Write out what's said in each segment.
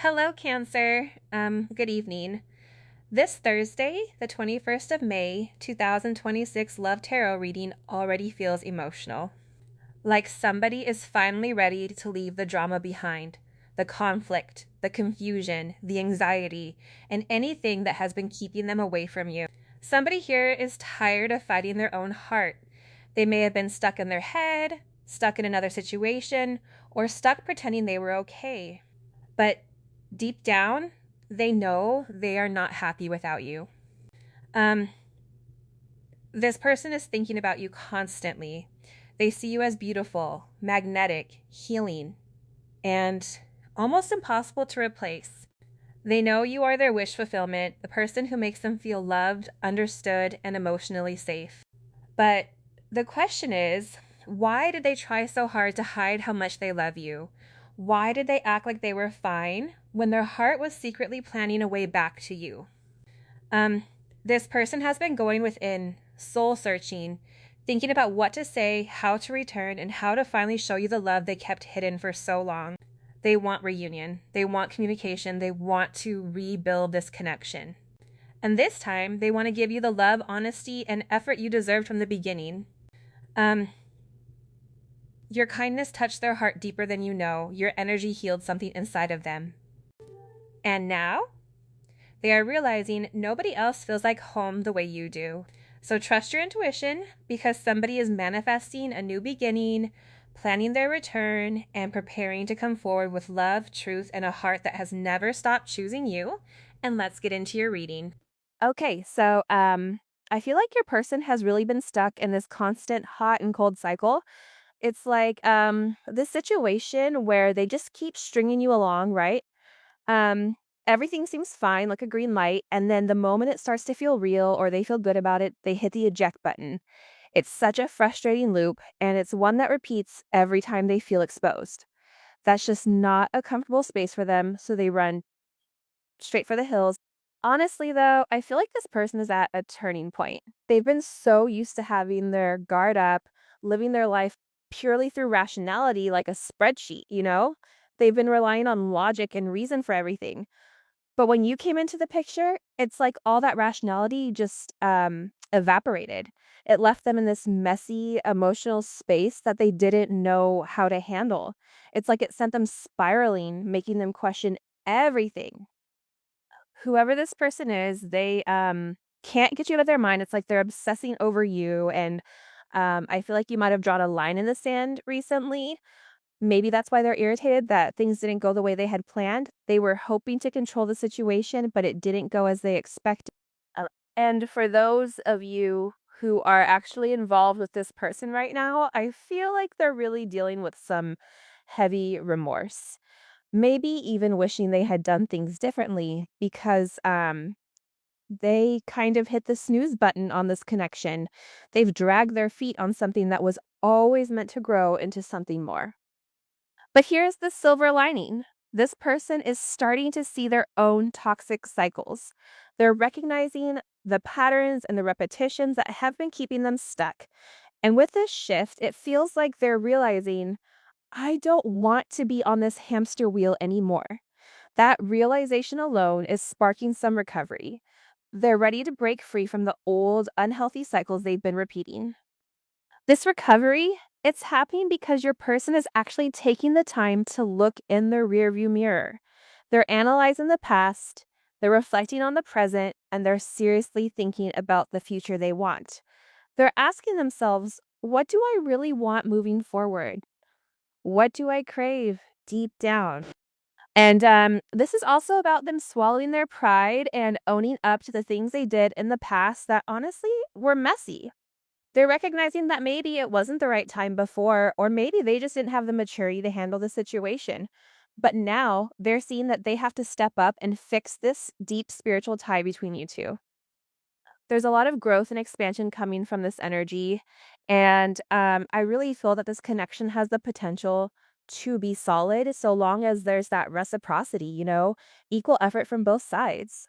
Hello, Cancer. Good evening. This Thursday, the 21st of May, 2026 Love Tarot reading already feels emotional. Like somebody is finally ready to leave the drama behind, the conflict, the confusion, the anxiety, and anything that has been keeping them away from you. Somebody here is tired of fighting their own heart. They may have been stuck in their head, stuck in another situation, or stuck pretending they were okay. But deep down, they know they are not happy without you. Um, this person is thinking about you constantly. They see you as beautiful, magnetic, healing, and almost impossible to replace. They know you are their wish fulfillment, the person who makes them feel loved, understood, and emotionally safe. But the question is, why did they try so hard to hide how much they love you? Why did they act like they were fine when their heart was secretly planning a way back to you? Um, this person has been going within, soul searching, thinking about what to say, how to return, and how to finally show you the love they kept hidden for so long. They want reunion. They want communication. They want to rebuild this connection. And this time, they want to give you the love, honesty, and effort you deserved from the beginning. Um, your kindness touched their heart deeper than you know. Your energy healed something inside of them. And now, they are realizing nobody else feels like home the way you do. So trust your intuition because somebody is manifesting a new beginning, planning their return, and preparing to come forward with love, truth, and a heart that has never stopped choosing you. And let's get into your reading. Okay, so I feel like your person has really been stuck in this constant hot and cold cycle. It's like this situation where they just keep stringing you along, right? Um Everything seems fine, like a green light, and then the moment it starts to feel real or they feel good about it, they hit the eject button. It's such a frustrating loop, and it's one that repeats every time they feel exposed. That's just not a comfortable space for them, so they run straight for the hills. Honestly, though, I feel like this person is at a turning point. They've been so used to having their guard up, living their life purely through rationality, like a spreadsheet, you know? They've been relying on logic and reason for everything. But when you came into the picture, it's like all that rationality just evaporated. It left them in this messy emotional space that they didn't know how to handle. It's like it sent them spiraling, making them question everything. Whoever this person is, they, can't get you out of their mind. It's like they're obsessing over you, and, I feel like you might have drawn a line in the sand recently. Maybe that's why they're irritated that things didn't go the way they had planned. They were hoping to control the situation, but it didn't go as they expected. And for those of you who are actually involved with this person right now, I feel like they're really dealing with some heavy remorse. Maybe even wishing they had done things differently because, they kind of hit the snooze button on this connection. They've dragged their feet on something that was always meant to grow into something more. But here's the silver lining. This person is starting to see their own toxic cycles. They're recognizing the patterns and the repetitions that have been keeping them stuck. And with this shift, it feels like they're realizing, I don't want to be on this hamster wheel anymore. That realization alone is sparking some recovery. They're ready to break free from the old, unhealthy cycles they've been repeating. This recovery, it's happening because your person is actually taking the time to look in their rearview mirror. They're analyzing the past, they're reflecting on the present, and they're seriously thinking about the future they want. They're asking themselves, what do I really want moving forward? What do I crave deep down? And this is also about them swallowing their pride and owning up to the things they did in the past that honestly were messy. They're recognizing that maybe it wasn't the right time before, or maybe they just didn't have the maturity to handle the situation. But now they're seeing that they have to step up and fix this deep spiritual tie between you two. There's a lot of growth and expansion coming from this energy. And I really feel that this connection has the potential to be solid so long as there's that reciprocity, equal effort from both sides.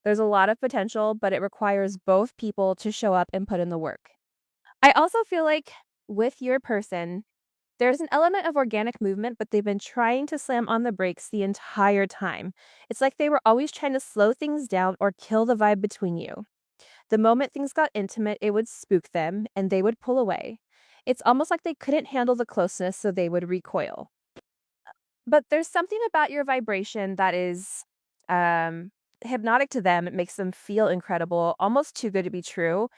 There's a lot of potential, but it requires both people to show up and put in the work. I also feel like with your person, There's an element of organic movement, but they've been trying to slam on the brakes the entire time. It's like they were always trying to slow things down or kill the vibe between you. The moment things got intimate, it would spook them and they would pull away. It's almost like they couldn't handle the closeness, so they would recoil. But there's something about your vibration that is um, hypnotic to them. It makes them feel incredible, almost too good to be true.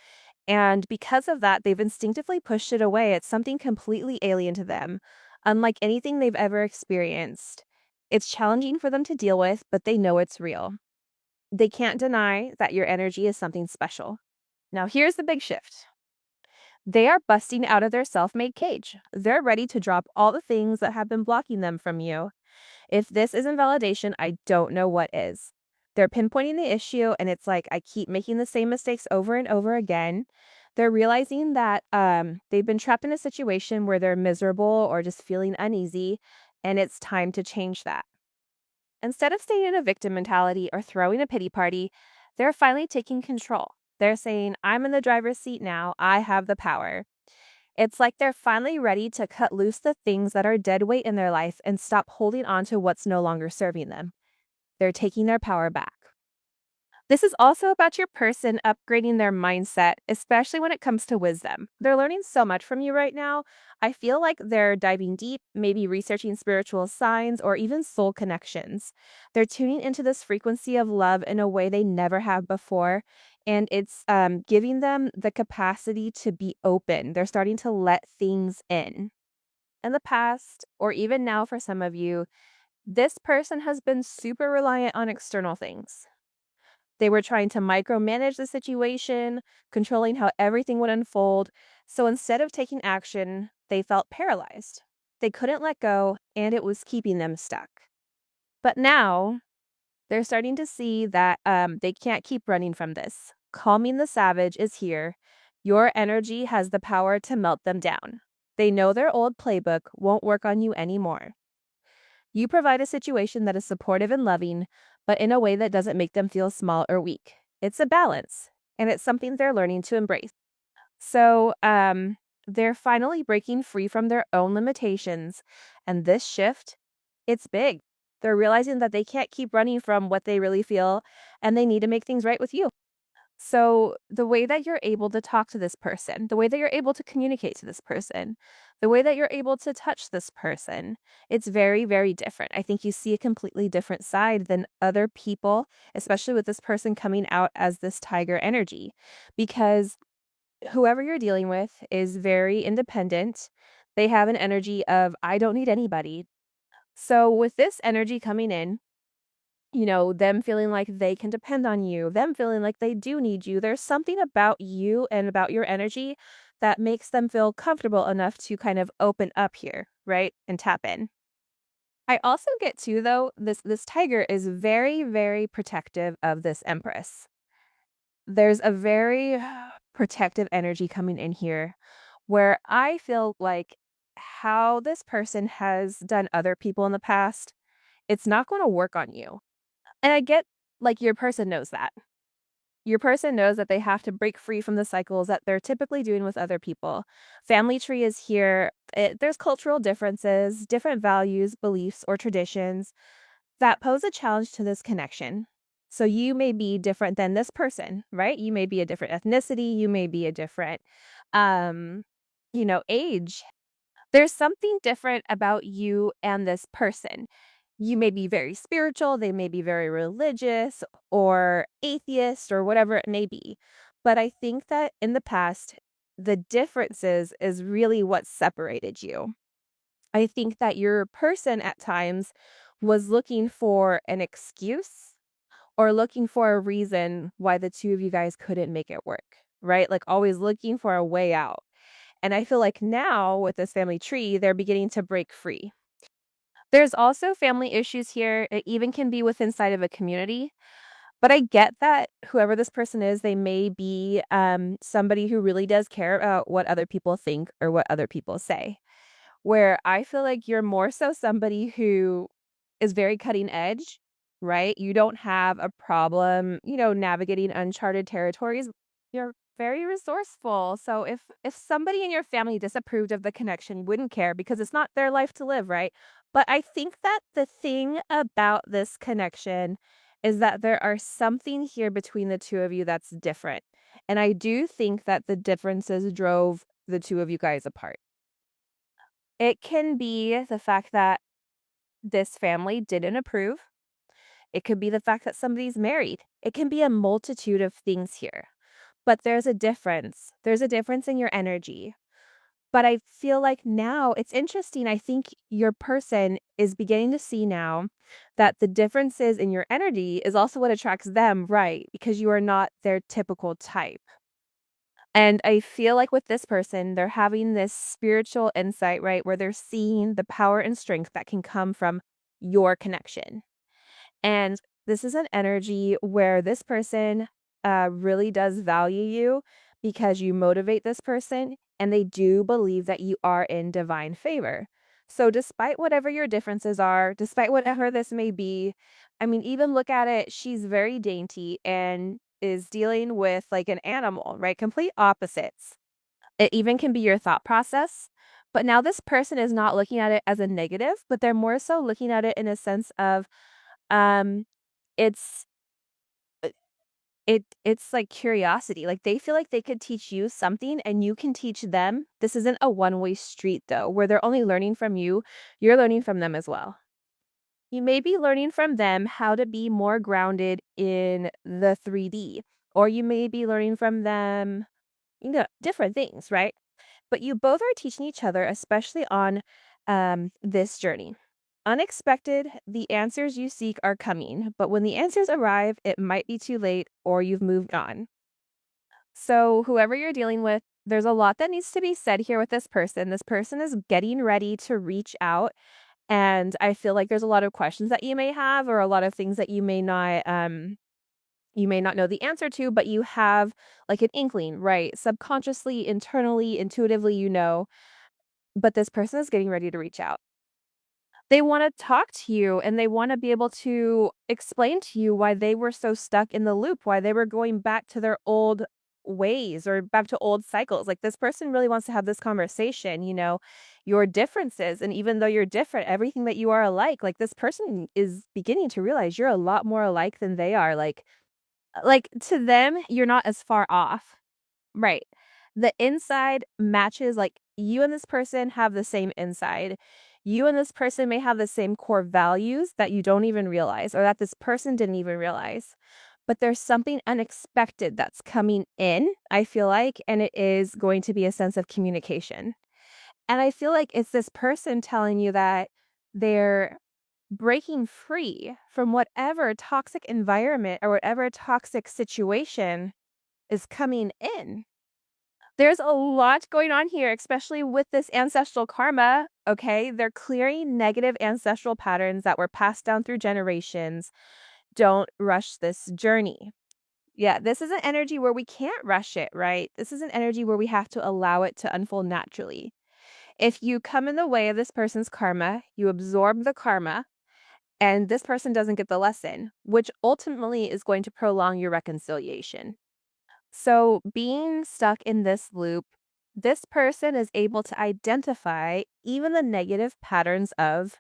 And because of that, they've instinctively pushed it away. It's something completely alien to them, unlike anything they've ever experienced. It's challenging for them to deal with, but they know it's real. They can't deny that your energy is something special. Now, here's the big shift. They are busting out of their self made cage. They're ready to drop all the things that have been blocking them from you. If this isn't validation, I don't know what is. They're pinpointing the issue, and it's like, I keep making the same mistakes over and over again. They're realizing that they've been trapped in a situation where they're miserable or just feeling uneasy, and it's time to change that. Instead of staying in a victim mentality or throwing a pity party, they're finally taking control. They're saying, I'm in the driver's seat now. I have the power. It's like they're finally ready to cut loose the things that are dead weight in their life and stop holding on to what's no longer serving them. They're taking their power back. This is also about your person upgrading their mindset, especially when it comes to wisdom. They're learning so much from you right now. I feel like they're diving deep, maybe researching spiritual signs or even soul connections. They're tuning into this frequency of love in a way they never have before. And it's giving them the capacity to be open. They're starting to let things in. In the past, or even now for some of you, this person has been super reliant on external things. They were trying to micromanage the situation, controlling how everything would unfold. So instead of taking action, they felt paralyzed. They couldn't let go, and it was keeping them stuck. But now they're starting to see that they can't keep running from this. Calming the savage is here. Your energy has the power to melt them down. They know their old playbook won't work on you anymore. You provide a situation that is supportive and loving, but in a way that doesn't make them feel small or weak. It's a balance, and it's something they're learning to embrace. So, they're finally breaking free from their own limitations, and this shift, it's big. They're realizing that they can't keep running from what they really feel, and they need to make things right with you. So, the way that you're able to talk to this person, the way that you're able to communicate to this person, the way that you're able to touch this person, it's very, very different. I think you see a completely different side than other people, especially with this person coming out as this tiger energy, because whoever you're dealing with is very independent. They have an energy of, I don't need anybody. So, with this energy coming in, them feeling like they can depend on you, them feeling like they do need you. There's something about you and about your energy that makes them feel comfortable enough to kind of open up here, right? And tap in. I also get too though, this tiger is very, very protective of this empress. There's a very protective energy coming in here where I feel like how this person has done other people in the past, it's not going to work on you. And I get, like, your person knows that. Your person knows that they have to break free from the cycles that they're typically doing with other people. Family tree is here. There's cultural differences, different values, beliefs, or traditions that pose a challenge to this connection. So you may be different than this person, right? You may be a different ethnicity. You may be a different, um, age. There's something different about you and this person. You may be very spiritual, they may be very religious or atheist or whatever it may be. But I think that in the past, the differences is really what separated you. I think that your person at times was looking for an excuse or looking for a reason why the two of you guys couldn't make it work, right? Like always looking for a way out. And I feel like now with this family tree, they're beginning to break free. There's also family issues here. It even can be within inside of a community. But I get that whoever this person is, they may be somebody who really does care about what other people think or what other people say. Where I feel like you're more so somebody who is very cutting edge, right? You don't have a problem, navigating uncharted territories. Very resourceful. So if somebody in your family disapproved of the connection, you wouldn't care because it's not their life to live, right? But I think that the thing about this connection is that there are something here between the two of you that's different. And I do think that the differences drove the two of you guys apart. It can be the fact that this family didn't approve. It could be the fact that somebody's married. It can be a multitude of things here. But there's a difference. There's a difference in your energy. But I feel like now it's interesting. I think your person is beginning to see now that the differences in your energy is also what attracts them, right? Because you are not their typical type. And I feel like with this person, they're having this spiritual insight, right? Where they're seeing the power and strength that can come from your connection. And this is an energy where this person really does value you because you motivate this person and they do believe that you are in divine favor. So, despite whatever your differences are, despite whatever this may be, I mean, even look at it, she's very dainty and is dealing with like an animal, right? Complete opposites. It even can be your thought process. But now this person is not looking at it as a negative, but they're more so looking at it in a sense of um, it's it's like curiosity, like, they feel like they could teach you something and you can teach them. This isn't a one-way street, though, where they're only learning from you, you're learning from them as well. You may be learning from them how to be more grounded in the 3D, or you may be learning from them, different things, right? But you both are teaching each other, especially on this journey. Unexpected, the answers you seek are coming, but when the answers arrive, it might be too late or you've moved on. So, whoever you're dealing with, there's a lot that needs to be said here with this person. This person is getting ready to reach out. And I feel like there's a lot of questions that you may have, or a lot of things that you may not know the answer to, but you have like an inkling, right? Subconsciously, internally, intuitively, but this person is getting ready to reach out. They wanna talk to you, and they wanna be able to explain to you why they were so stuck in the loop, why they were going back to their old ways or back to old cycles. Like, this person really wants to have this conversation, your differences, and even though you're different, everything that you are alike, like, this person is beginning to realize you're a lot more alike than they are, like, to them, you're not as far off. Right. The inside matches, like, you and this person have the same inside. You and this person may have the same core values that you don't even realize or that this person didn't even realize. But there's something unexpected that's coming in, I feel like, and it is going to be a sense of communication. And I feel like it's this person telling you that they're breaking free from whatever toxic environment or whatever toxic situation is coming in. There's a lot going on here, especially with this ancestral karma, okay? They're clearing negative ancestral patterns that were passed down through generations. Don't rush this journey. Yeah, this is an energy where we can't rush it, right? This is an energy where we have to allow it to unfold naturally. If you come in the way of this person's karma, you absorb the karma, and this person doesn't get the lesson, which ultimately is going to prolong your reconciliation. So, being stuck in this loop, this person is able to identify even the negative patterns of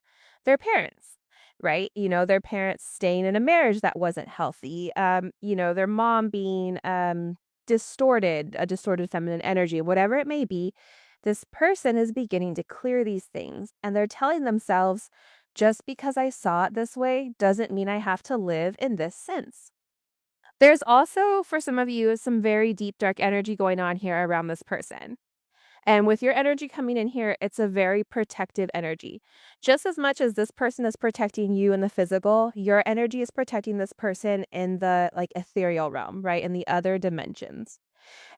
their parents, right? Their parents staying in a marriage that wasn't healthy, their mom being distorted, a distorted feminine energy, whatever it may be. This person is beginning to clear these things and they're telling themselves, just because I saw it this way doesn't mean I have to live in this sense. There's also, for some of you, some very deep, dark energy going on here around this person. And with your energy coming in here, it's a very protective energy. Just as much as this person is protecting you in the physical, your energy is protecting this person in the like ethereal realm, right? In the other dimensions.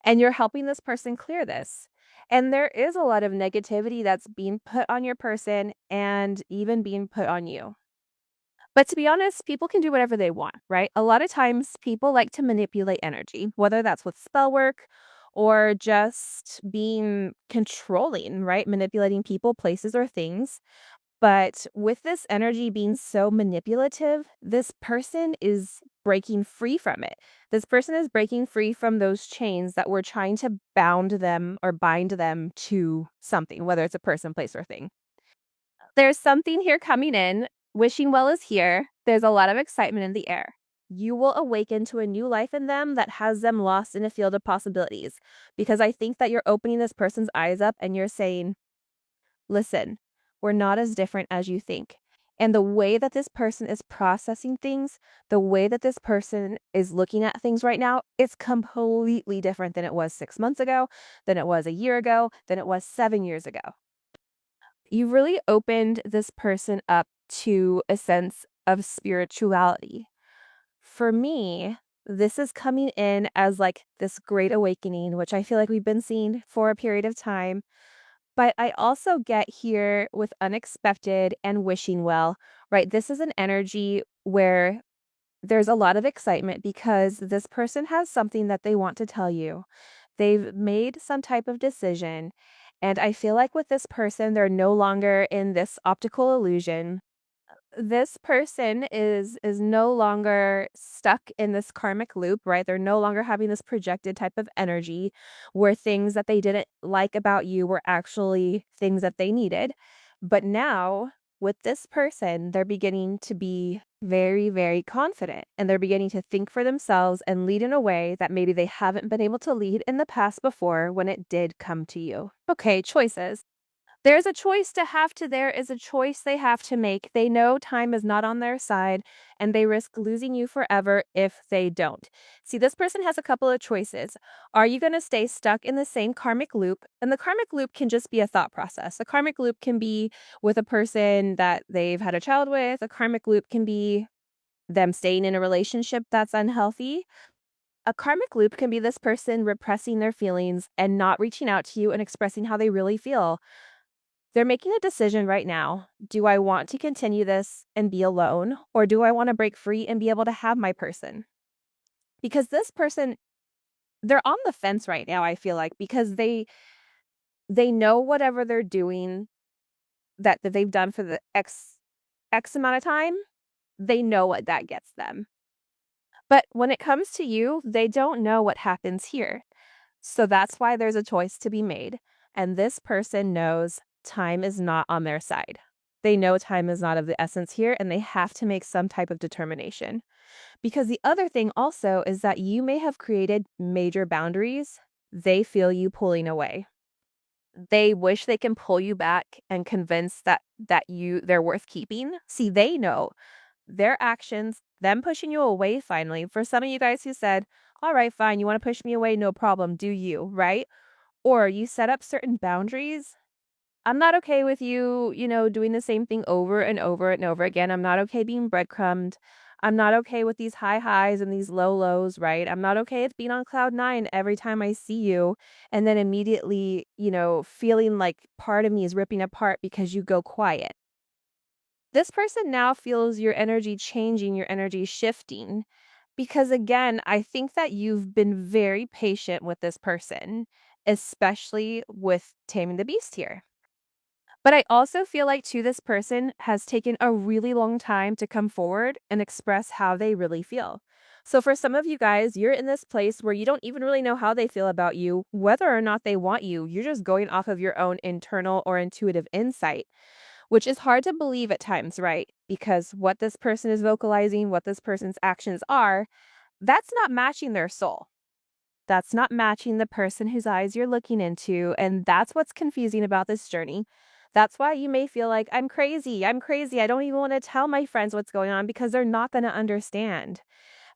And you're helping this person clear this. And there is a lot of negativity that's being put on your person and even being put on you. But to be honest, people can do whatever they want, right? A lot of times people like to manipulate energy, whether that's with spell work or just being controlling, right? Manipulating people, places, or things. But with this energy being so manipulative, this person is breaking free from it. This person is breaking free from those chains that were trying to bound them or bind them to something, whether it's a person, place, or thing. There's something here coming in. Wishing well is here. There's a lot of excitement in the air. You will awaken to a new life in them that has them lost in a field of possibilities. Because I think that you're opening this person's eyes up and you're saying, listen, we're not as different as you think. And the way that this person is processing things, the way that this person is looking at things right now, it's completely different than it was 6 months ago, than it was a year ago, than it was 7 years ago. You really opened this person up to a sense of spirituality. For me, this is coming in as like this great awakening, which I feel like we've been seeing for a period of time. But I also get here with unexpected and wishing well, right? This is an energy where there's a lot of excitement because this person has something that they want to tell you. They've made some type of decision. And I feel like with this person, they're no longer in this optical illusion. This person is no longer stuck in this karmic loop, right? They're no longer having this projected type of energy where things that they didn't like about you were actually things that they needed. But now with this person, they're beginning to be very, very confident and they're beginning to think for themselves and lead in a way that maybe they haven't been able to lead in the past before when it did come to you. Okay, choices. There's a choice to have to there is a choice they have to make. They know time is not on their side and they risk losing you forever if they don't. See, this person has a couple of choices. Are you going to stay stuck in the same karmic loop? And the karmic loop can just be a thought process. The karmic loop can be with a person that they've had a child with. A karmic loop can be them staying in a relationship that's unhealthy. A karmic loop can be this person repressing their feelings and not reaching out to you and expressing how they really feel. They're making a decision right now. Do I want to continue this and be alone, or do I want to break free and be able to have my person? Because this person, they're on the fence right now, I feel like, because they know whatever they're doing that they've done for the X amount of time, they know what that gets them. But when it comes to you, they don't know what happens here. So that's why there's a choice to be made. And this person knows time is not on their side. They know time is not of the essence here, and they have to make some type of determination. Because the other thing also is that you may have created major boundaries. They feel you pulling away. They wish they can pull you back and convince that they're worth keeping. See, they know their actions, them pushing you away finally. For some of you guys who said, all right, fine, you want to push me away, no problem, do you, right? Or you set up certain boundaries. I'm not okay with you, doing the same thing over and over and over again. I'm not okay being breadcrumbed. I'm not okay with these high highs and these low lows, right? I'm not okay with being on cloud nine every time I see you. And then immediately, feeling like part of me is ripping apart because you go quiet. This person now feels your energy changing, your energy shifting. Because again, I think that you've been very patient with this person, especially with taming the beast here. But I also feel like too, this person has taken a really long time to come forward and express how they really feel. So for some of you guys, you're in this place where you don't even really know how they feel about you, whether or not they want you. You're just going off of your own internal or intuitive insight, which is hard to believe at times, right? Because what this person is vocalizing, what this person's actions are, that's not matching their soul. That's not matching the person whose eyes you're looking into. And that's what's confusing about this journey. That's why you may feel like, I'm crazy. I'm crazy. I don't even want to tell my friends what's going on because they're not going to understand.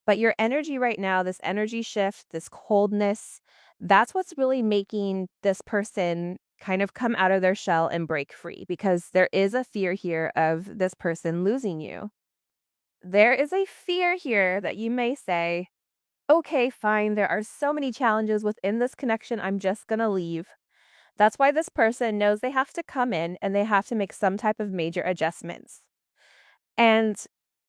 But your energy right now, this energy shift, this coldness, that's what's really making this person kind of come out of their shell and break free because there is a fear here of this person losing you. There is a fear here that you may say, okay, fine, there are so many challenges within this connection, I'm just gonna leave. That's why this person knows they have to come in and they have to make some type of major adjustments. And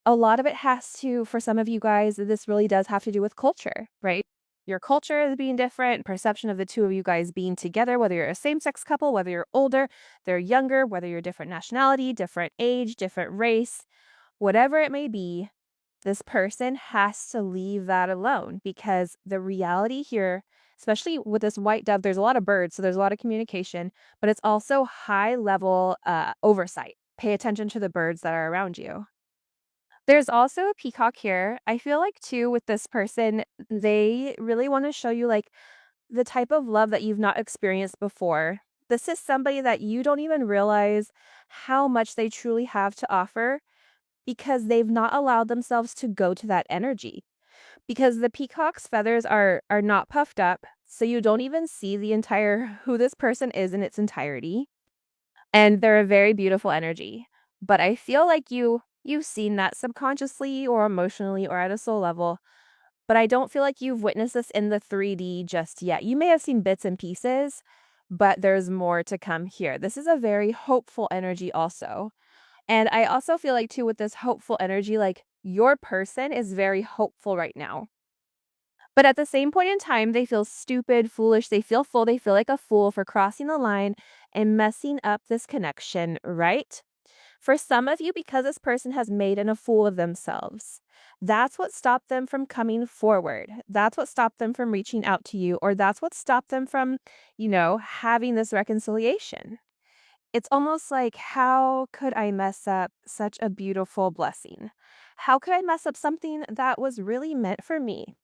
a lot of it has to, for some of you guys, this really does have to do with culture, right? Your culture is being different, perception of the two of you guys being together, whether you're a same-sex couple, whether you're older, they're younger, whether you're different nationality, different age, different race, whatever it may be, This person has to leave that alone because the reality here, especially with this white dove, there's a lot of birds, so there's a lot of communication, but it's also high level oversight. Pay attention to the birds that are around you. There's also a peacock here. I feel like too with this person, they really want to show you like the type of love that you've not experienced before. This is somebody that you don't even realize how much they truly have to offer because they've not allowed themselves to go to that energy. Because the peacock's feathers are not puffed up, so you don't even see the entire who this person is in its entirety. And they're a very beautiful energy. But I feel like you've seen that subconsciously or emotionally or at a soul level, but I don't feel like you've witnessed this in the 3D just yet. You may have seen bits and pieces, but there's more to come here. This is a very hopeful energy also. And I also feel like too with this hopeful energy, like your person is very hopeful right now. But at the same point in time, they feel stupid, foolish, they feel full, they feel like a fool for crossing the line and messing up this connection, right? For some of you, because this person has made a fool of themselves, that's what stopped them from coming forward. That's what stopped them from reaching out to you, or that's what stopped them from, having this reconciliation. It's almost like, how could I mess up such a beautiful blessing? How could I mess up something that was really meant for me?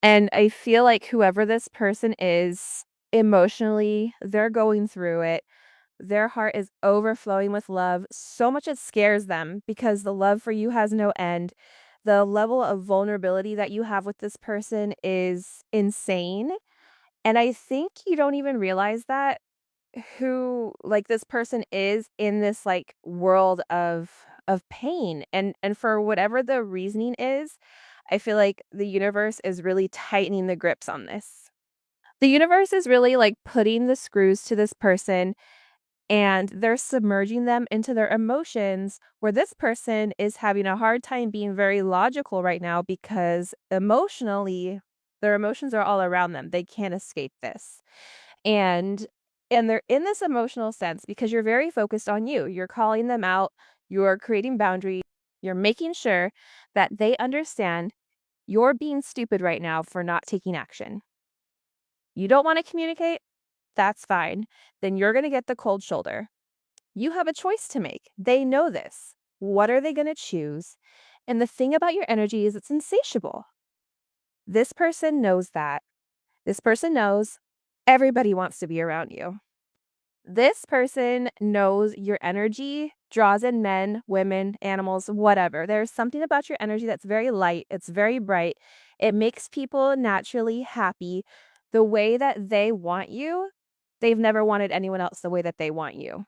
And I feel like whoever this person is, emotionally, they're going through it. Their heart is overflowing with love, so much it scares them because the love for you has no end. The level of vulnerability that you have with this person is insane. And I think you don't even realize that who like this person is in this like world of pain and for whatever the reasoning is, I feel like the universe is really tightening the grips on this. The universe is really like putting the screws to this person and they're submerging them into their emotions where this person is having a hard time being very logical right now because emotionally their emotions are all around them. They can't escape this. And they're in this emotional sense because you're very focused on you. You're calling them out, you're creating boundaries, you're making sure that they understand you're being stupid right now for not taking action. You don't want to communicate? That's fine. Then you're going to get the cold shoulder. You have a choice to make. They know this. What are they going to choose? And the thing about your energy is it's insatiable. This person knows that. This person knows everybody wants to be around you. This person knows your energy draws in men, women, animals, whatever. There's something about your energy that's very light, it's very bright. It makes people naturally happy. The way that they want you, they've never wanted anyone else the way that they want you.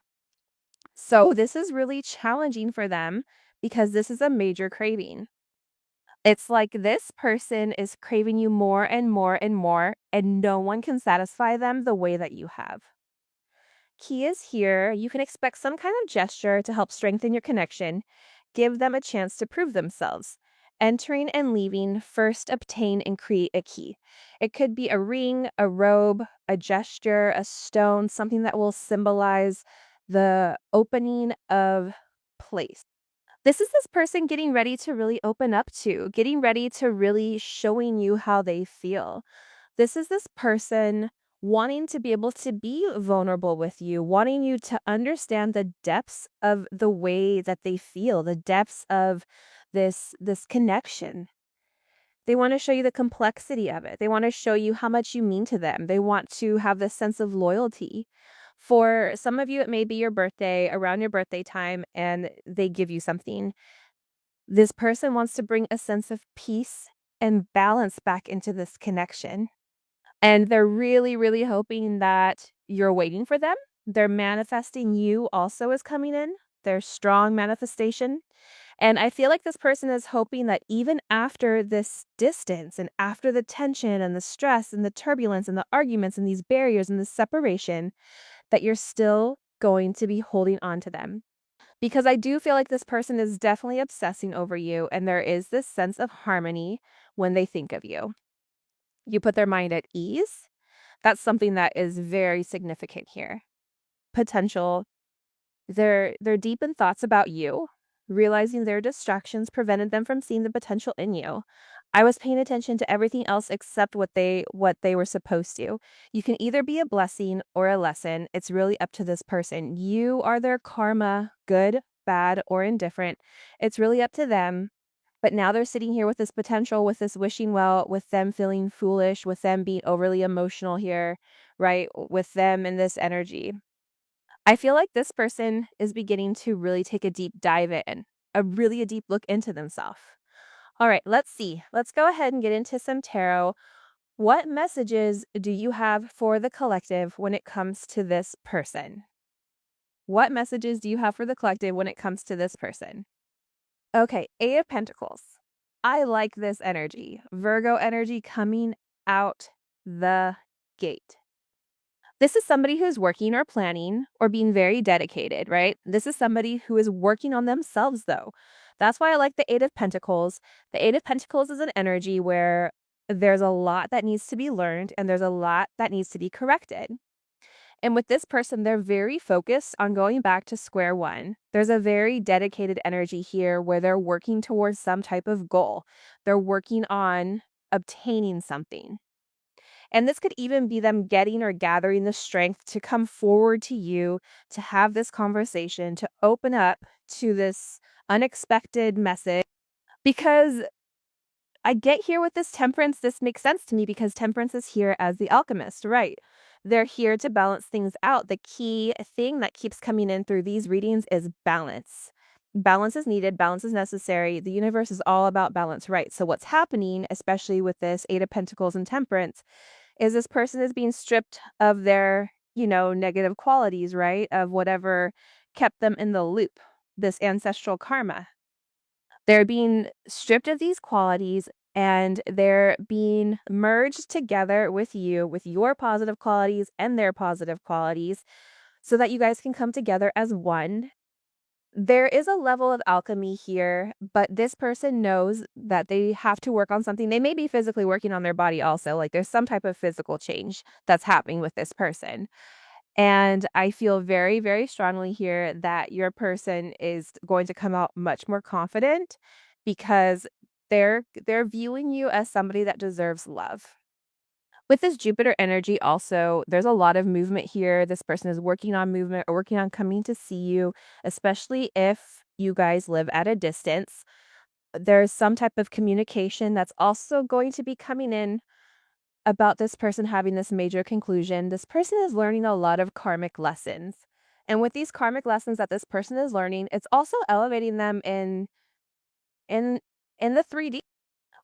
So this is really challenging for them because this is a major craving. It's like this person is craving you more and more and more, and no one can satisfy them the way that you have. Key is here. You can expect some kind of gesture to help strengthen your connection. Give them a chance to prove themselves. Entering and leaving, first obtain and create a key. It could be a ring, a robe, a gesture, a stone, something that will symbolize the opening of place. This is this person getting ready to really open up to, getting ready to really showing you how they feel. This is this person wanting to be able to be vulnerable with you, wanting you to understand the depths of the way that they feel, the depths of this connection. They want to show you the complexity of it. They want to show you how much you mean to them. They want to have this sense of loyalty. For some of you, it may be your birthday, around your birthday time, and they give you something. This person wants to bring a sense of peace and balance back into this connection. And they're really, really hoping that you're waiting for them. They're manifesting you also is coming in. There's strong manifestation. And I feel like this person is hoping that even after this distance and after the tension and the stress and the turbulence and the arguments and these barriers and this separation, that you're still going to be holding on to them. Because I do feel like this person is definitely obsessing over you, and there is this sense of harmony when they think of you. You put their mind at ease. That's something that is very significant here. Potential. They're deep in thoughts about you. realizing their distractions prevented them from seeing the potential in you. I was paying attention to everything else except what they were supposed to. You can either be a blessing or a lesson. It's really up to this person. You are their karma, good, bad, or indifferent. It's really up to them. But now they're sitting here with this potential, with this wishing well, with them feeling foolish, with them being overly emotional here, right? With them in this energy. I feel like this person is beginning to really take a deep dive in, a deep look into themselves. All right, let's see. Let's go ahead and get into some tarot. What messages do you have for the collective when it comes to this person? What messages do you have for the collective when it comes to this person? Okay, Eight of Pentacles. I like this energy. Virgo energy coming out the gate. This is somebody who's working or planning or being very dedicated, right? This is somebody who is working on themselves, though. That's why I like the Eight of Pentacles. The Eight of Pentacles is an energy where there's a lot that needs to be learned and there's a lot that needs to be corrected. And with this person, they're very focused on going back to square one. There's a very dedicated energy here where they're working towards some type of goal. They're working on obtaining something. And this could even be them getting or gathering the strength to come forward to you, to have this conversation, to open up to this unexpected message. Because I get here with this Temperance, this makes sense to me because Temperance is here as the alchemist, right? They're here to balance things out. The key thing that keeps coming in through these readings is balance. Balance is needed, balance is necessary. The universe is all about balance, right? So what's happening, especially with this Eight of Pentacles and Temperance, is this person is being stripped of their, negative qualities, right? Of whatever kept them in the loop, this ancestral karma. They're being stripped of these qualities and they're being merged together with you, with your positive qualities and their positive qualities, so that you guys can come together as one. There is a level of alchemy here, but this person knows that they have to work on something. They may be physically working on their body also. Like there's some type of physical change that's happening with this person. And I feel very, very strongly here that your person is going to come out much more confident because they're viewing you as somebody that deserves love. With this Jupiter energy also, there's a lot of movement here. This person is working on movement or working on coming to see you, especially if you guys live at a distance. There's some type of communication that's also going to be coming in about this person having this major conclusion. This person is learning a lot of karmic lessons. And with these karmic lessons that this person is learning, it's also elevating them in in the 3D.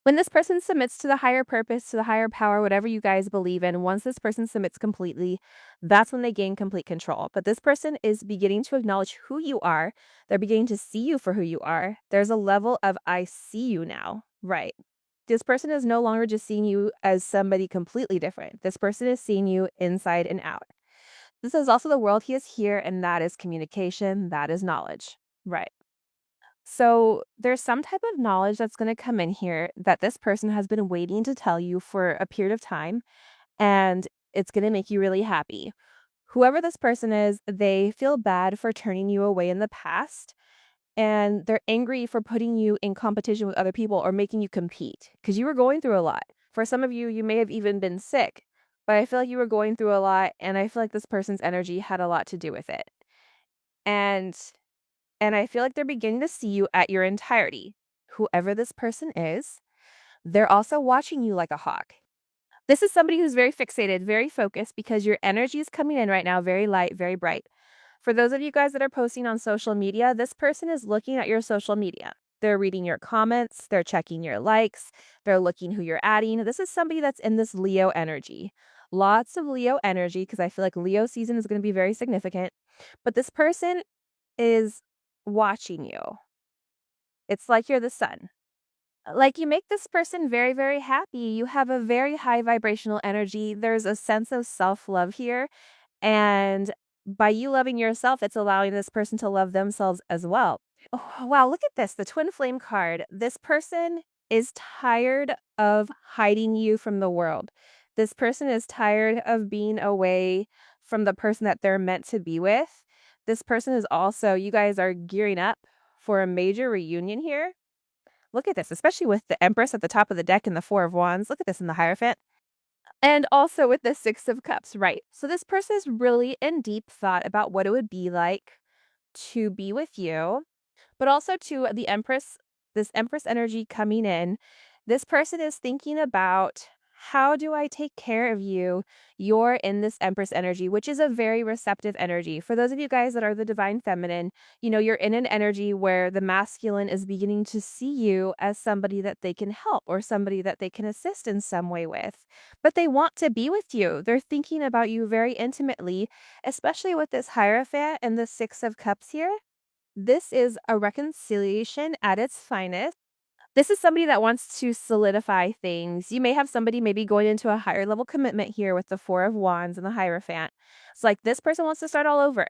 When this person submits to the higher purpose, to the higher power, whatever you guys believe in, once this person submits completely, that's when they gain complete control. But this person is beginning to acknowledge who you are. They're beginning to see you for who you are. There's a level of I see you now, right? This person is no longer just seeing you as somebody completely different. This person is seeing you inside and out. This is also the world he is here, and that is communication, that is knowledge, right? So there's some type of knowledge that's going to come in here that this person has been waiting to tell you for a period of time, and it's going to make you really happy. Whoever this person is, they feel bad for turning you away in the past, and they're angry for putting you in competition with other people or making you compete because you were going through a lot. For some of you, you may have even been sick, but I feel like you were going through a lot, and I feel like this person's energy had a lot to do with it. And I feel like they're beginning to see you at your entirety. Whoever this person is, they're also watching you like a hawk. This is somebody who's very fixated, very focused because your energy is coming in right now, very light, very bright. For those of you guys that are posting on social media, this person is looking at your social media. They're reading your comments, they're checking your likes, they're looking who you're adding. This is somebody that's in this Leo energy. Lots of Leo energy because I feel like Leo season is going to be very significant. But this person is watching you. It's like you're the sun. Like you make this person very, very happy. You have a very high vibrational energy. There's a sense of self-love here. And by you loving yourself, it's allowing this person to love themselves as well. Oh, wow, look at this. The twin flame card. This person is tired of hiding you from the world. This person is tired of being away from the person that they're meant to be with. This person is also, you guys are gearing up for a major reunion here. Look at this, especially with the Empress at the top of the deck and the Four of Wands. Look at this in the Hierophant. And also with the Six of Cups, right? So this person is really in deep thought about what it would be like to be with you, but also to the Empress, this Empress energy coming in. This person is thinking about, how do I take care of you? You're in this Empress energy, which is a very receptive energy. For those of you guys that are the divine feminine, you're in an energy where the masculine is beginning to see you as somebody that they can help or somebody that they can assist in some way with. But they want to be with you. They're thinking about you very intimately, especially with this Hierophant and the Six of Cups here. This is a reconciliation at its finest. This is somebody that wants to solidify things. You may have somebody maybe going into a higher level commitment here with the Four of Wands and the Hierophant. It's like this person wants to start all over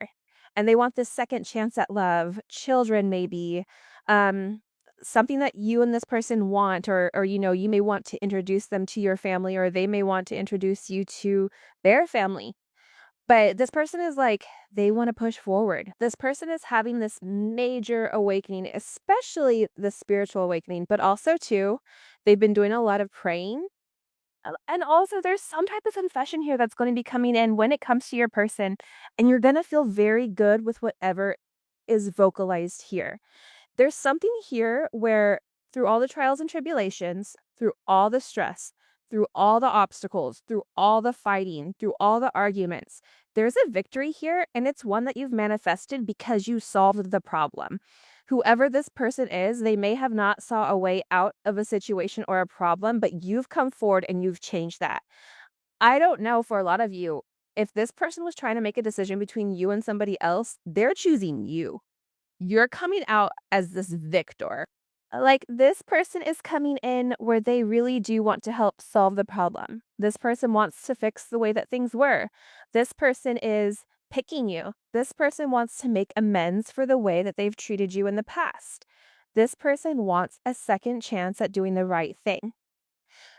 and they want this second chance at love, children maybe, um, something that you and this person want, or you may want to introduce them to your family, or they may want to introduce you to their family. But this person is like, they want to push forward. This person is having this major awakening, especially the spiritual awakening, but also too, they've been doing a lot of praying. And also there's some type of confession here that's going to be coming in when it comes to your person, and you're going to feel very good with whatever is vocalized here. There's something here where through all the trials and tribulations, through all the stress, through all the obstacles, through all the fighting, through all the arguments, there's a victory here, and it's one that you've manifested because you solved the problem. Whoever this person is, they may have not saw a way out of a situation or a problem, but you've come forward and you've changed that. I don't know, for a lot of you, if this person was trying to make a decision between you and somebody else, they're choosing you. You're coming out as this victor. Like, this person is coming in where they really do want to help solve the problem. This person wants to fix the way that things were. This person is picking you. This person wants to make amends for the way that they've treated you in the past. This person wants a second chance at doing the right thing.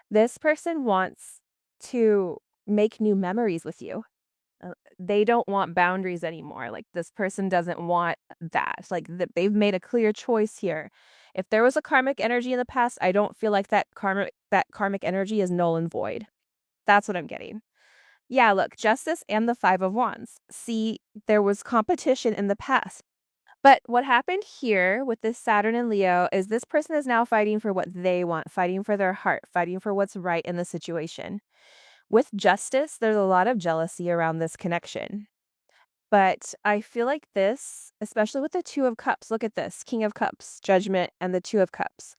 This person wants to make new memories with you. They don't want boundaries anymore. Like, this person doesn't want that. Like, they've made a clear choice here. If there was a karmic energy in the past, I don't feel like that karmic energy is null and void. That's what I'm getting. Yeah, look, Justice and the Five of Wands. See, there was competition in the past. But what happened here with this Saturn and Leo is this person is now fighting for what they want, fighting for their heart, fighting for what's right in the situation. With Justice, there's a lot of jealousy around this connection. But I feel like this, especially with the Two of Cups, look at this, King of Cups, Judgment, and the Two of Cups.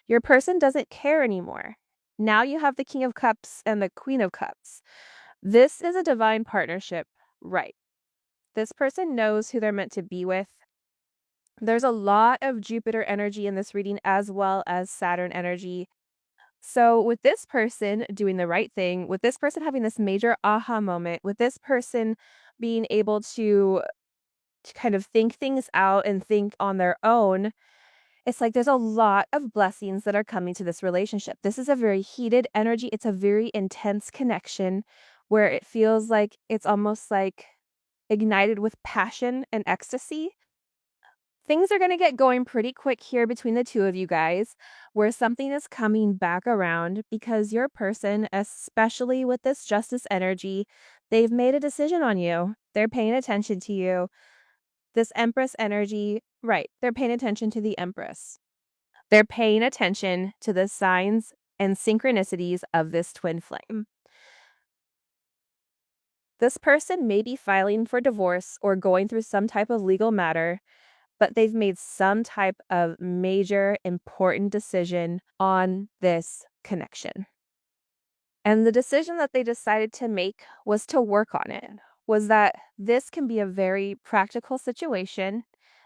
Your person doesn't care anymore. Now you have the King of Cups and the Queen of Cups. This is a divine partnership, right? This person knows who they're meant to be with. There's a lot of Jupiter energy in this reading as well as Saturn energy. So with this person doing the right thing, with this person having this major aha moment, with this person being able to kind of think things out and think on their own, it's like there's a lot of blessings that are coming to this relationship. This is a very heated energy. It's a very intense connection where it feels like it's almost like ignited with passion and ecstasy. Things are going to get going pretty quick here between the two of you guys, where something is coming back around because your person, especially with this Justice energy, they've made a decision on you. They're paying attention to you. This Empress energy, right, they're paying attention to the Empress. They're paying attention to the signs and synchronicities of this twin flame. This person may be filing for divorce or going through some type of legal matter, but they've made some type of major important decision on this connection. And the decision that they decided to make was to work on it, was that this can be a very practical situation,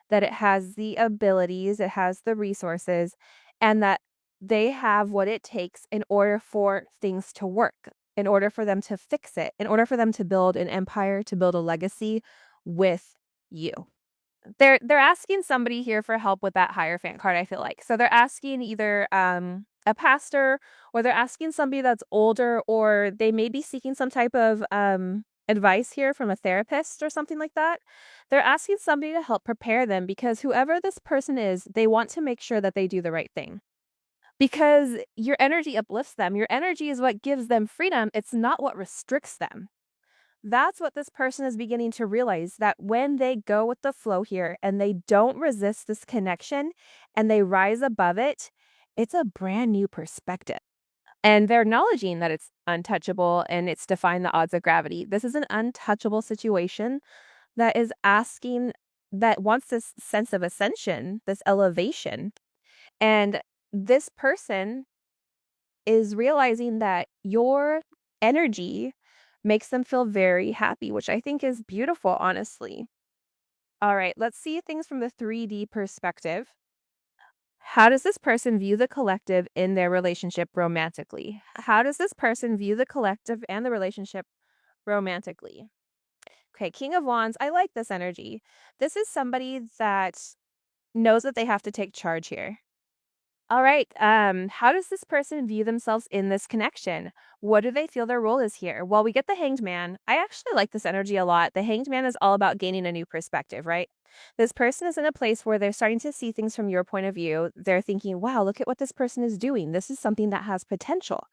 that it has the abilities, it has the resources, and that they have what it takes in order for things to work, in order for them to fix it, in order for them to build an empire, to build a legacy with you. They're asking somebody here for help with that Hierophant card, I feel like. So they're asking either a pastor, or they're asking somebody that's older, or they may be seeking some type of advice here from a therapist or something like that. They're asking somebody to help prepare them because whoever this person is, they want to make sure that they do the right thing. Because your energy uplifts them. Your energy is what gives them freedom. It's not what restricts them. That's what this person is beginning to realize, that when they go with the flow here and they don't resist this connection and they rise above it, it's a brand new perspective. And they're acknowledging that it's untouchable and it's defying the odds of gravity. This is an untouchable situation that is asking, that wants this sense of ascension, this elevation. And this person is realizing that your energy makes them feel very happy, which I think is beautiful, honestly. All right, let's see things from the 3D perspective. How does this person view the collective in their relationship romantically? How does this person view the collective and the relationship romantically? Okay, King of Wands, I like this energy. This is somebody that knows that they have to take charge here. All right. How does this person view themselves in this connection? What do they feel their role is here? Well, we get the Hanged Man. I actually like this energy a lot. The Hanged Man is all about gaining a new perspective, right? This person is in a place where they're starting to see things from your point of view. They're thinking, wow, look at what this person is doing. This is something that has potential.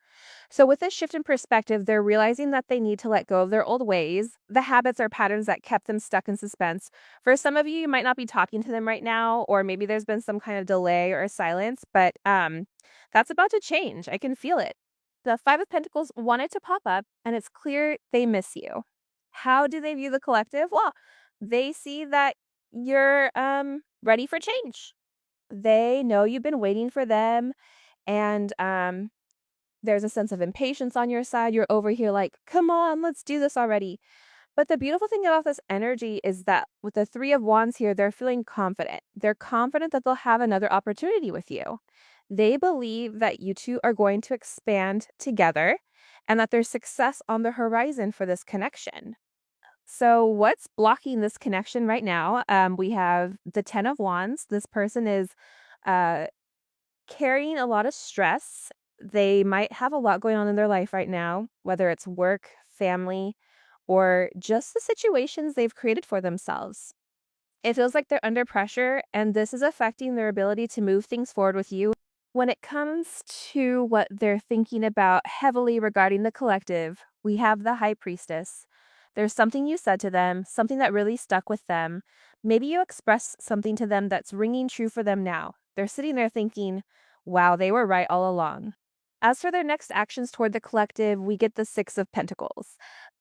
So, with this shift in perspective, they're realizing that they need to let go of their old ways, the habits or patterns that kept them stuck in suspense. For some of you, you might not be talking to them right now, or maybe there's been some kind of delay or silence, but that's about to change. I can feel it. The Five of Pentacles wanted to pop up, and it's clear they miss you. How do they view the collective? Well, they see that you're ready for change. They know you've been waiting for them, and there's a sense of impatience on your side. You're over here like, come on, let's do this already. But the beautiful thing about this energy is that with the Three of Wands here, they're feeling confident. They're confident that they'll have another opportunity with you. They believe that you two are going to expand together and that there's success on the horizon for this connection. So, what's blocking this connection right now? We have the Ten of Wands. This person is uh, carrying a lot of stress. They might have a lot going on in their life right now, whether it's work, family, or just the situations they've created for themselves. It feels like they're under pressure, and this is affecting their ability to move things forward with you. When it comes to what they're thinking about heavily regarding the collective, we have the High Priestess. There's something you said to them, something that really stuck with them. Maybe you expressed something to them that's ringing true for them now. They're sitting there thinking, wow, they were right all along. As for their next actions toward the collective, we get the Six of Pentacles.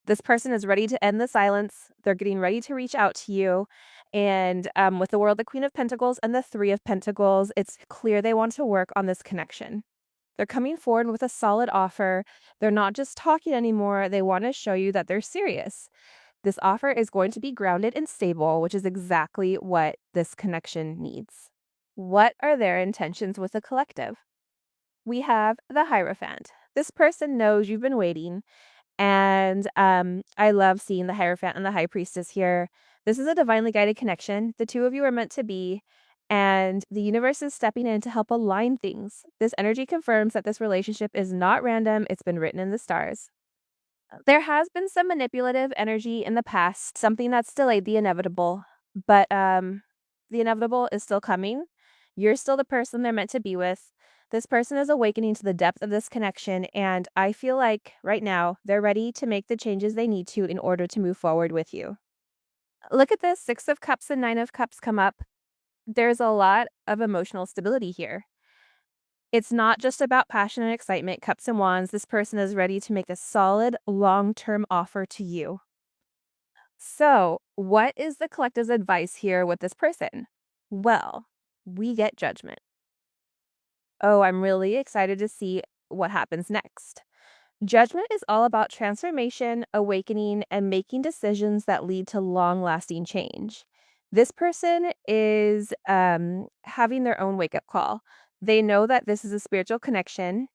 This person is ready to end the silence. They're getting ready to reach out to you. And with the World, the Queen of Pentacles, and the Three of Pentacles, it's clear they want to work on this connection. They're coming forward with a solid offer. They're not just talking anymore. They want to show you that they're serious. This offer is going to be grounded and stable, which is exactly what this connection needs. What are their intentions with the collective? We have the Hierophant. This person knows you've been waiting. And I love seeing the Hierophant and the High Priestess here. This is a divinely guided connection. The two of you are meant to be, and the universe is stepping in to help align things. This energy confirms that this relationship is not random, it's been written in the stars. There has been some manipulative energy in the past, something that's delayed the inevitable, but the inevitable is still coming. You're still the person they're meant to be with. This person is awakening to the depth of this connection, and I feel like right now they're ready to make the changes they need to in order to move forward with you. Look at this, Six of Cups and Nine of Cups come up. There's a lot of emotional stability here. It's not just about passion and excitement, cups and wands. This person is ready to make a solid, long-term offer to you. So, what is the collective's advice here with this person? Well, we get judgment. Oh, I'm really excited to see what happens next. Judgment is all about transformation, awakening, and making decisions that lead to long lasting change. This person is having their own wake up call. They know that this is a spiritual connection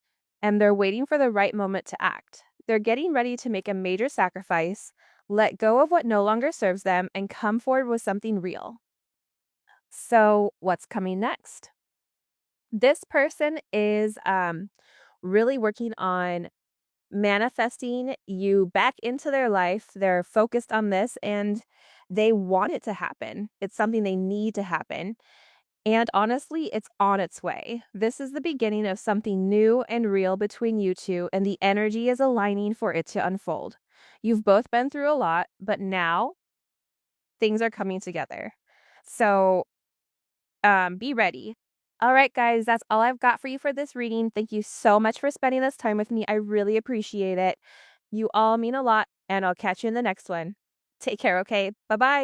and they're waiting for the right moment to act. They're getting ready to make a major sacrifice, let go of what no longer serves them, and come forward with something real. So, what's coming next? This person is really working on manifesting you back into their life. They're focused on this and they want it to happen. It's something they need to happen. And honestly, it's on its way. This is the beginning of something new and real between you two, and the energy is aligning for it to unfold. You've both been through a lot, but now things are coming together. So, be ready. All right, guys, that's all I've got for you for this reading. Thank you so much for spending this time with me. I really appreciate it. You all mean a lot, and I'll catch you in the next one. Take care, okay? Bye bye.